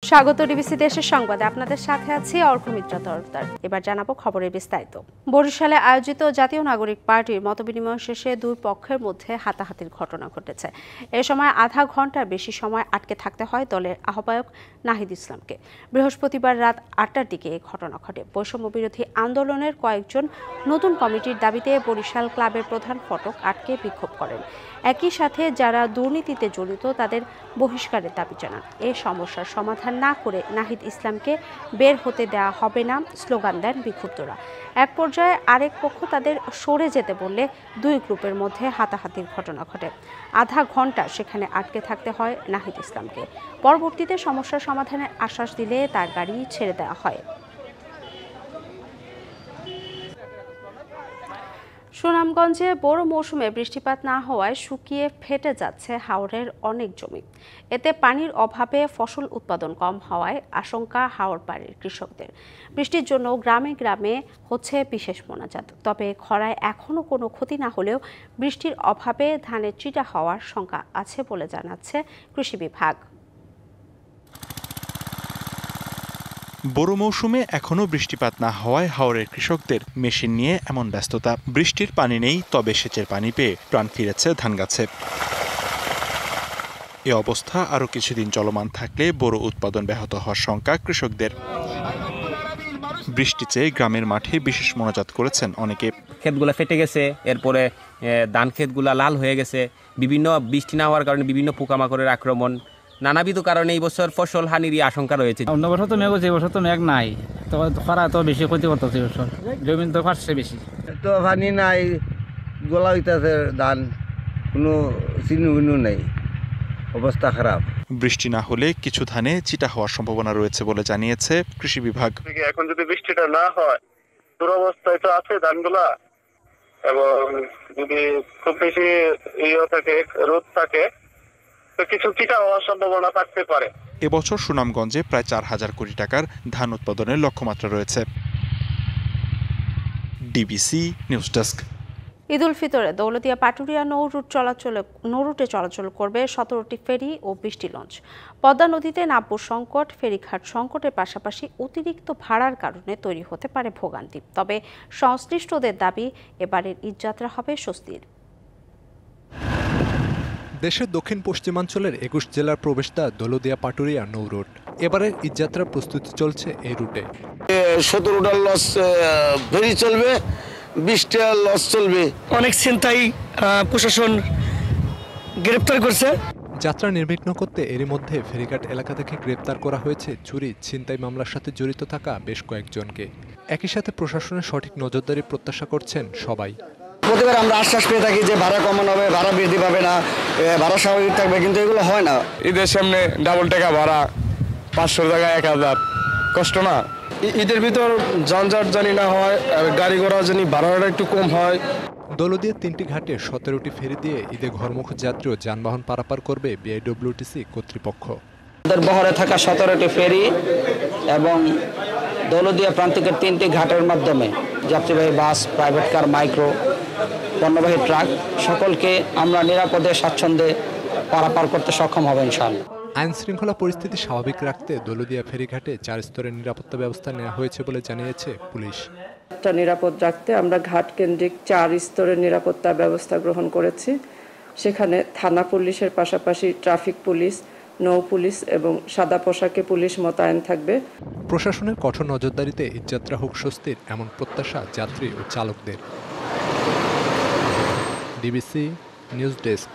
স্বাগত ডিবিসি দেশের সংবাদে আপনাদের সাথে আছি অর্কমিত্রা তরফদার। এবার জানাবো খবরের বিস্তারিত। বরিশালে আয়োজিত জাতীয় নাগরিক পার্টির মতবিনিময় শেষে দুই পক্ষের মধ্যে হাতাহাতির ঘটনা ঘটেছে। এ সময় আধা ঘন্টার বেশি সময় আটকে থাকতে হয় দলের আহ্বায়ক নাহিদ ইসলামকে। বৃহস্পতিবার রাত ৮টার দিকে এই ঘটনা ঘটে। বৈষম্য বিরোধী আন্দোলনের কয়েকজন নতুন কমিটির দাবিতে বরিশাল ক্লাবের প্রধান ফটক আটকে বিক্ষোভ করেন। একই সাথে যারা দুর্নীতিতে জড়িত তাদের বহিষ্কারের দাবি জানান। এই সমস্যার সমাধান না করে নাহিদ ইসলামকে বের হতে দেওয়া হবে না স্লোগান দেন বিক্ষুব্ধরা। এক পর্যায়ে আরেক পক্ষ তাদের সরে যেতে বললে দুই গ্রুপের মধ্যে হাতাহাতির ঘটনা ঘটে। আধা ঘন্টা সেখানে আটকে থাকতে হয় নাহিদ ইসলামকে। পরবর্তীতে সমস্যার সমাধানের আশ্বাস দিলে তার গাড়ি ছেড়ে দেওয়া হয়। সুনামগঞ্জে বোরো মৌসুমে বৃষ্টিপাত না হওয়ায় শুকিয়ে ফেটে যাচ্ছে হাওরের অনেক জমি। এতে পানির অভাবে ফসল উৎপাদন কম হওয়ায় আশঙ্কা হাওর পাড়ের কৃষকদের। বৃষ্টির জন্য গ্রামে গ্রামে হচ্ছে বিশেষ মোনাজাত। তবে খরায় এখনও কোনো ক্ষতি না হলেও বৃষ্টির অভাবে ধানের চিটা হওয়ার শঙ্কা আছে বলে জানাচ্ছে কৃষি বিভাগ। বোরো মৌসুমে এখনও বৃষ্টিপাত না হওয়ায় হাওরের কৃষকদের মেশিন নিয়ে এমন ব্যস্ততা। বৃষ্টির পানি নেই, তবে সেচের পানি পেয়ে প্রাণ ফিরেছে ধান গাছে। এ অবস্থা আরও কিছুদিন চলমান থাকলে বোরো উৎপাদন ব্যাহত হওয়ার শঙ্কা কৃষকদের। বৃষ্টি চেয়ে গ্রামের মাঠে বিশেষ মোনাজাত করেছেন অনেকে। ক্ষেতগুলো ফেটে গেছে, এরপরে ধান ক্ষেতগুলা লাল হয়ে গেছে। বিভিন্ন বৃষ্টি না হওয়ার কারণে বিভিন্ন পোকামাকড়ের আক্রমণ, নানাবিধ কারণে এই বছর ফসল হানিরই আশঙ্কা রয়েছে। অন্য বছর তো মেঘ হচ্ছে, এবছর তো মেঘ নাই, তো খরা তো বেশি ক্ষতি করতেছে এবছর, জমিন তো ফাটছে বেশি। তো পানি নাই, গোলা হইতেছে ধান, কোনো চিহ্ন নেই, অবস্থা খারাপ। বৃষ্টি না হলে কিছু ধানে চিটা হওয়ার সম্ভাবনা রয়েছে বলে জানিয়েছে কৃষি বিভাগ। এখন যদি বৃষ্টিটা না হয় দুরবস্থায় তো আছে ধানগুলা, এবং যদি খুব বেশি থাকে, রোদ থাকে, তো কিছু চিটা হওয়ার সম্ভাবনা থাকতে পারে। এবছর সুনামগঞ্জে প্রায় ৪,০০০ কোটি টাকার ধান উৎপাদনের লক্ষ্যমাত্রা রয়েছে। DBC news desk. ঈদ উল ফিতরে দৌলতদিয়া পাটুরিয়া নৌরুটে চলাচল করবে ১৭টি ফেরি ও ২০টি লঞ্চ। পদ্মা নদীতে নাব্য সংকট, ফেরিঘাট সংকটের পাশাপাশি অতিরিক্ত ভাড়ার কারণে তৈরি হতে পারে ভোগান্তি। তবে সংশ্লিষ্টদের দাবি এবারের ঈদযাত্রা হবে স্বস্তির। দেশের দক্ষিণ পশ্চিমাঞ্চলের ২১ জেলার প্রবেশদ্বার দৌলতদিয়া পাটুরিয়া নৌ রুট। এবারের ঈদযাত্রার প্রস্তুতি চলছে এই রুটে। ১৭টা লঞ্চ ফেরি চলবে, ২০টা লঞ্চ চলবে। অনেক ছিনতাই প্রশাসন গ্রেপ্তার করছে। যাত্রা নির্বিঘ্ন করতে এরই মধ্যে ফেরিঘাট এলাকা থেকে গ্রেপ্তার করা হয়েছে চুরি ছিনতাই মামলার সাথে জড়িত থাকা বেশ কয়েকজনকে। একই সাথে প্রশাসনের সঠিক নজরদারি প্রত্যাশা করছেন সবাই। প্রতিবার আমরা আশ্বাস পেয়ে থাকি যে ভাড়া কমানো হবে, ভাড়া বৃদ্ধি পাবে না, ভাড়া স্বাভাবিক থাকবে, কিন্তু এগুলো হয় না। ঈদের সামনে ডাবল টাকা ভাড়া, ৫০০ টাকা ১,০০০, কষ্ট না? ঈদের ভিতর যানজট জানি না হয়, গাড়ি ঘোড়া জানি ভাড়াটা একটু কম হয়। দৌলতদিয়ার ৩টি ঘাটে ১৭টি ফেরি দিয়ে ঈদে ঘরমুখ যাত্রী ও যানবাহন পারাপার করবে বিআইডব্লিউটিসি কর্তৃপক্ষ। বহরে থাকা ১৭টি ফেরি এবং দৌলতদিয়া প্রান্তিকের ৩টি ঘাটের মাধ্যমে যাত্রীবাহী বাস, প্রাইভেট কার, মাইক্রো, পণ্যবাহী ট্রাক সকলকে আমরা নিরাপদে স্বাচ্ছন্দ্যে পারাপার করতে সক্ষম হব ইনশাআল্লাহ। আইন শৃঙ্খলা পরিস্থিতি স্বাভাবিক রাখতে দৌলতদিয়া ফেরিঘাটে ৪ স্তরের নিরাপত্তা ব্যবস্থা নেওয়া হয়েছে বলে জানিয়েছে পুলিশ। নিরাপদ রাখতে আমরা ঘাট কেন্দ্রিক ৪ স্তরের নিরাপত্তা ব্যবস্থা গ্রহণ করেছি। সেখানে থানা পুলিশের পাশাপাশি ট্রাফিক পুলিশ, নৌ পুলিশ এবং সাদা পোশাকে পুলিশ মোতায়েন থাকবে। প্রশাসনের কঠোর নজরদারিতে ঈদযাত্রা হোক স্বস্তির, এমন প্রত্যাশা যাত্রী ও চালকদের। DBC news desk.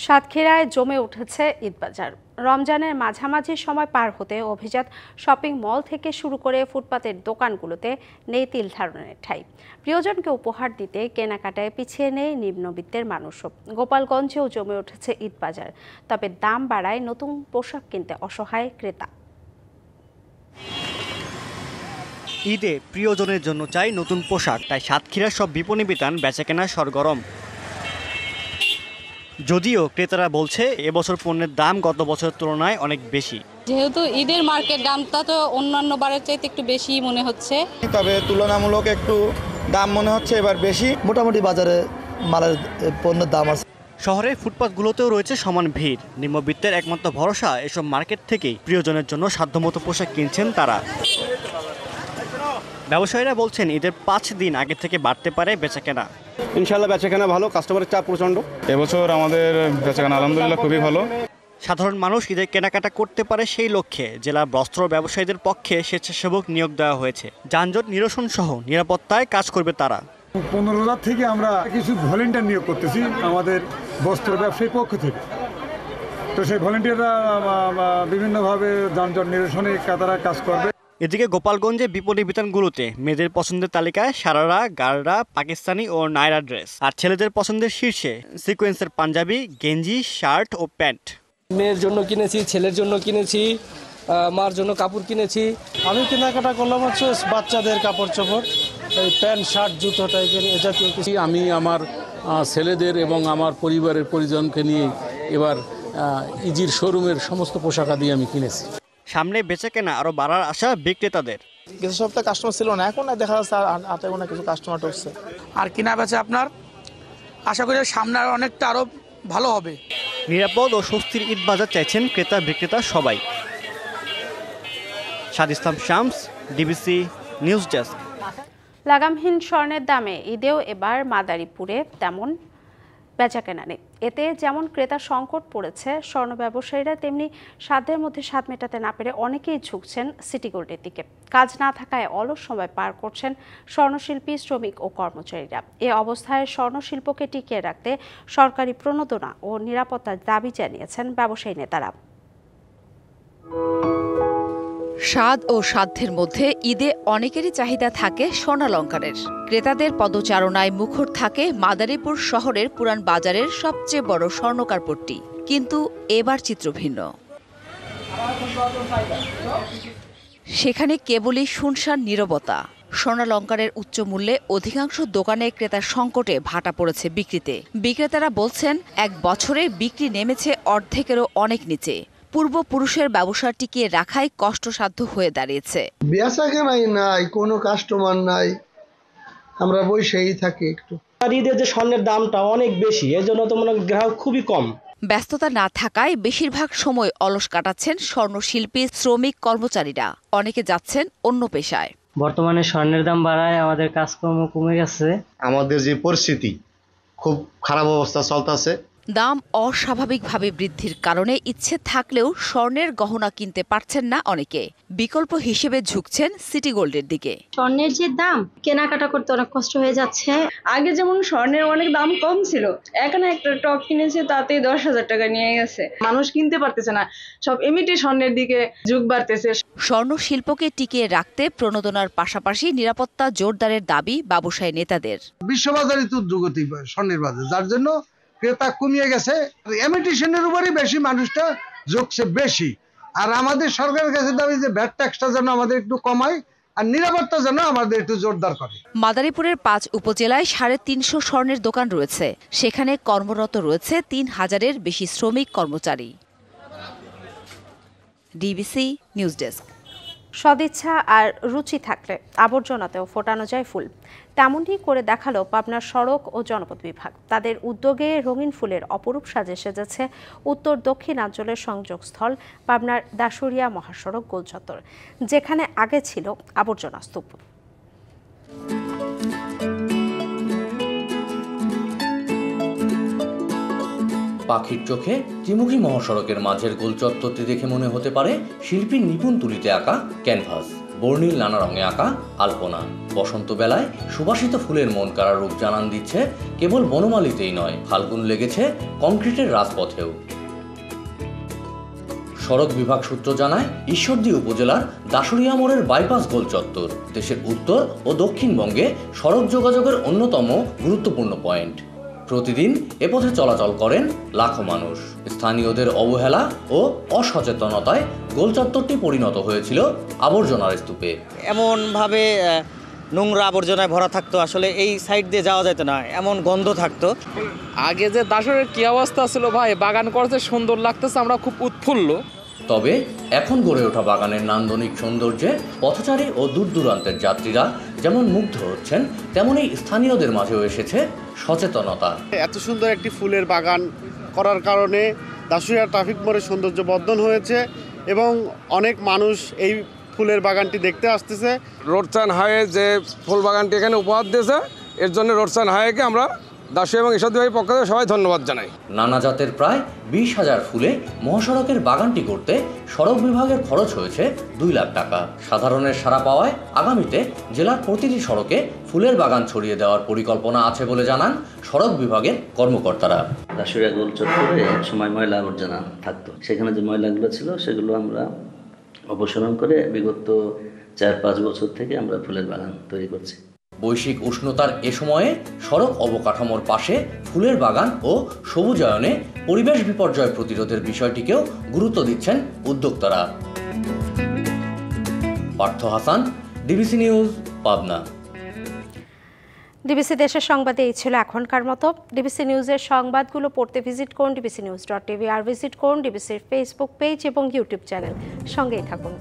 সাতক্ষীরায় জমে উঠেছে ঈদবাজার। রমজানের মাঝামাঝি সময় পার হতে অভিজাত শপিং মল থেকে শুরু করে ফুটপাতের দোকানগুলোতে নেই তিল ধারণের ঠাঁই। প্রিয়জনকে উপহার দিতে কেনাকাটায় পিছিয়ে নেই নিম্নবিত্তের মানুষও। গোপালগঞ্জেও জমে উঠেছে ঈদবাজার, তবে দাম বাড়ায় নতুন পোশাক কিনতে অসহায় ক্রেতা। ঈদে প্রিয়জনের জন্য চাই নতুন পোশাক, তাই সাতক্ষীরার সব বিপণী বিতান বেচাকেনা সরগরম। যদিও ক্রেতারা বলছে এবছর পণ্যের দাম গত বছরের তুলনায় অনেক বেশি। যেহেতু ঈদের মার্কেট দামটা তো অন্যান্য বারের চাইতে একটু বেশি মনে হচ্ছে, তবে তুলনামূলক একটু দাম মনে হচ্ছে এবার বেশি। মোটামুটি বাজারে মালের পণ্যের দাম আছে। শহরের ফুটপাতগুলোতেও রয়েছে সমান ভিড়। নিম্নবিত্তের একমাত্র ভরসা এসব মার্কেট থেকেই প্রিয়জনের জন্য সাধ্যমতো পোশাক কিনছেন তারা। ব্যবসায়ীরা বলছেন ঈদের 5 দিন আগে থেকে বাড়তে পারে বেচাকেনা। ইনশাআল্লাহ বেচাকেনা ভালো, কাস্টমারের চাপ প্রচণ্ড। এবছর আমাদের বেচাকেনা আলহামদুলিল্লাহ খুবই ভালো। সাধারণ মানুষ ঈদের কেনাকাটা করতে পারে সেই লক্ষ্যে জেলার বস্ত্র ব্যবসায়ীদের পক্ষে স্বেচ্ছাসেবক নিয়োগ দেওয়া হয়েছে। যানজট নিরসন সহ নিরাপত্তায় কাজ করবে তারা। 15,000 থেকে আমরা কিছু ভলেন্টিয়ার নিয়োগ করতেছি আমাদের বস্ত্র ব্যবসায়ীর পক্ষ থেকে। তো সেই ভলেন্টিয়াররা বিভিন্নভাবে যানজট নিরসনে তারা কাজ করবে। এদিকে গোপালগঞ্জে বিপণী বিতানগুলোতে মেয়েদের পছন্দের তালিকায় সারারা, গাররা, পাকিস্তানি ও নায়রা ড্রেস, আর ছেলেদের পছন্দের শীর্ষে সিকোয়েন্সের পাঞ্জাবি, গেঞ্জি, শার্ট ও প্যান্ট। মেয়ের জন্য কিনেছি, ছেলের জন্য কিনেছি, মার জন্য কাপড় কিনেছি। আমি কেনাকাটা করলাম হচ্ছে বাচ্চাদের কাপড় চোপড়, এই প্যান্ট, শার্ট, জুতো টাইপের এ জাতীয় কিছু। আমি আমার ছেলেদের এবং আমার পরিবারের পরিজনকে নিয়ে এবার ইজির শোরুমের সমস্ত পোশাকাদি আমি কিনেছি। সামনে বেচাকেনা আরো বাড়ার আশা বিক্রেতাদের। কিছু সপ্তাহে কাস্টমার ছিল না, এখন দেখা যাচ্ছে হাতে গোনা কিছু কাস্টমার ঢুকছে। আর কিনা বেচা আপনার আশা করি সামনে অনেকটা আরো ভালো হবে। নিরাপদ ও স্বস্তির ঈদ বাজার চাইছেন ক্রেতা বিক্রেতা সবাই। সাদ ইসলাম শামস, ডিবিসি নিউজ ডেস্ক। লাগামহীন স্বর্ণের দামে ঈদেও এবার মাদারীপুরে তেমন বেচাকেনা নেই। এতে যেমন ক্রেতা সংকট পড়েছে স্বর্ণ ব্যবসায়ীরা, তেমনি সাধ্যের মধ্যে স্বাদ মেটাতে না পেরে অনেকেই ঝুঁকছেন সিটি গোল্ডের দিকে। কাজ না থাকায় অলস সময় পার করছেন স্বর্ণশিল্পী, শ্রমিক ও কর্মচারীরা। এ অবস্থায় স্বর্ণশিল্পকে টিকিয়ে রাখতে সরকারি প্রণোদনা ও নিরাপত্তার দাবি জানিয়েছেন ব্যবসায়ী নেতারা। স্বাদ ও সাধ্যের মধ্যে ঈদে অনেকেরই চাহিদা থাকে স্বর্ণালংকারের। ক্রেতাদের পদচারণায় মুখর থাকে মাদারীপুর শহরের পুরান বাজারের সবচেয়ে বড় স্বর্ণকার পট্টি। কিন্তু এবার চিত্র ভিন্ন। সেখানে কেবলই শুনশান নীরবতা। স্বর্ণালংকারের উচ্চ মূল্যে অধিকাংশ দোকানে ক্রেতার সংকটে ভাটা পড়েছে বিক্রিতে। বিক্রেতারা বলছেন, এক বছরে বিক্রি নেমেছে অর্ধেকেরও অনেক নিচে। পূর্বপুরুষের ব্যবসা টিকিয়ে রাখাই কষ্টসাধ্য হয়ে দাঁড়িয়েছে। বেচাকেনাই নাই, কোনো কাস্টমার নাই, আমরা বসেই থাকি। একটু আর ঈদের যে স্বর্ণের দামটা অনেক বেশি, এর জন্য তো মনে গ্রাহক খুবই কম। ব্যস্ততা না থাকায় বেশিরভাগ সময় অলস কাটাচ্ছেন স্বর্ণশিল্পী, শ্রমিক, কর্মচারীরা। অনেকে যাচ্ছেন অন্য পেশায়। বর্তমানে স্বর্ণের দাম বাড়ায় আমাদের কাজকর্ম কমে গেছে। আমাদের যে পরিস্থিতি খুব খারাপ অবস্থা চলতেছে। দাম অস্বাভাবিকভাবে বৃদ্ধির কারণে ইচ্ছে থাকলেও স্বর্ণের গহনা কিনতে পারছেন না অনেকে। বিকল্প হিসেবে ঝুঁকছেন সিটি গোল্ডের দিকে। স্বর্ণের যে দাম, কেনাকাটা করতে অনেক কষ্ট হয়ে যাচ্ছে। আগে যেমন স্বর্ণের অনেক দাম কম ছিল, এখন একটা টপ কিনেছে তাতে 10,000 টাকা নিয়ে গেছে। মানুষ কিনতে পারতেছে না, সব এমনিতে স্বর্ণের দিকে ঝুঁক বাড়তেছে। স্বর্ণ শিল্পকে টিকিয়ে রাখতে প্রণোদনার পাশাপাশি নিরাপত্তা জোরদারের দাবি ব্যবসায়ী নেতাদের। বিশ্ববাজারে তো দুর্গতি স্বর্ণের বাজার, যার জন্য ক্রেতা কমিয়ে গেছে। ইমিটেশনের উপরই বেশি মানুষটা ঝুঁকছে বেশি। আর আমাদের সরকারের কাছে দাবি যে ভ্যাট ট্যাক্সটা যেন আমাদের একটু কমায় আর নিরাপত্তা যেন আমাদের একটু জোরদার করে। মাদারীপুরের 5 উপজেলায় 350 স্বর্ণের দোকান রয়েছে। সেখানে কর্মরত রয়েছে 3,000-এর বেশি শ্রমিক কর্মচারী। DBC news desk. সদিচ্ছা আর রুচি থাকলে আবর্জনাতেও ফোটানো যায় ফুল, তেমনটি করে দেখালো পাবনার সড়ক ও জনপথ বিভাগ। তাদের উদ্যোগে রঙিন ফুলের অপরূপ সাজে সেজেছে উত্তর দক্ষিণাঞ্চলের সংযোগস্থল পাবনার দাসুরিয়া মহাসড়ক গোলচত্বর, যেখানে আগে ছিল আবর্জনা স্তূপ। পাখির চোখে ত্রিমুখী মহাসড়কের মাঝের গোলচত্বরটি দেখে মনে হতে পারে শিল্পীর নিপুণ তুলিতে আঁকা ক্যানভাস, বর্ণিল নানা রঙে আঁকা আলপনা। বসন্ত বেলায় সুবাসিত ফুলের মন কাড়া রূপ জানান দিচ্ছে কেবল বনমালীতেই নয়, ফাল্গুন লেগেছে কংক্রিটের রাজপথেও। সড়ক বিভাগ সূত্র জানায়, ঈশ্বরদী উপজেলার দাসুরিয়া মোড়ের বাইপাস গোলচত্বর দেশের উত্তর ও দক্ষিণবঙ্গে সড়ক যোগাযোগের অন্যতম গুরুত্বপূর্ণ পয়েন্ট। প্রতিদিন এ পথে চলাচল করেন লাখো মানুষ। স্থানীয়দের অবহেলা ও অসচেতনতায় গোলচত্বরটি পরিণত হয়েছিল আবর্জনার স্তূপে। এমনভাবে নোংরা আবর্জনায় ভরা থাকতো, আসলে এই সাইড দিয়ে যাওয়া যেত না, এমন গন্ধ থাকতো। আগে যে দাসরের কি অবস্থা ছিল ভাই, বাগান করতে সুন্দর লাগতেছে, আমরা খুব উৎফুল্ল। তবে এখন গড়ে ওঠা বাগানের নান্দনিক সৌন্দর্যে পথচারী ও দূর দূরান্তের যাত্রীরা যেমন মুগ্ধ হচ্ছেন, তেমনি স্থানীয়দের মাঝেও এসেছে সচেতনতা। এত সুন্দর একটি ফুলের বাগান করার কারণে দাসুরিয়া ট্রাফিক মোড়ের সৌন্দর্য বর্ধন হয়েছে এবং অনেক মানুষ এই ফুলের বাগানটি দেখতে আসতেছে। রোডসান হাইওয়ে যে ফুল বাগানটি এখানে উপহার দিয়েছে, এর জন্য রোডসান হাইওয়েকে আমরা দাসুরিয়া এবং ঈশ্বরদী ভাইয়ের পক্ষ থেকে সবাই ধন্যবাদ জানাই। নানা জাতের প্রায় 20,000 ফুলে মহাসড়কের বাগানটি করতে সড়ক বিভাগের খরচ হয়েছে 2 লাখ টাকা। সাধারণের সাড়া পাওয়ায় আগামীতে জেলার প্রতিটি সড়কে ফুলের বাগান ছড়িয়ে দেওয়ার পরিকল্পনা আছে বলে জানান সড়ক বিভাগের কর্মকর্তারা। দাসুরিয়া গোল চত্বরে এক সময় ময়লা আবর্জনা থাকতো, সেখানে যে ময়লাগুলো ছিল সেগুলো আমরা অপসারণ করে বিগত 4-5 বছর থেকে আমরা ফুলের বাগান তৈরি করছি। বৈশ্বিক উষ্ণতার এ সময়ে সড়ক অবকাঠামোর পাশে ফুলের বাগান ও সবুজায়নে পরিবেশ বিপর্যয় প্রতিরোধের বিষয়টিকেও গুরুত্ব দিচ্ছেন উদ্যোক্তারা। Partha Hasan, DBC news, Pabna. DBC দেশের সংবাদে এই ছিল এখনকার মতো। ডিবিসি নিউজের সংবাদগুলো পড়তে ভিজিট করুন dbcnews.tv আর ভিজিট করুন ডিবিসির ফেসবুক পেজ এবং ইউটিউব চ্যানেল। সঙ্গেই থাকুন।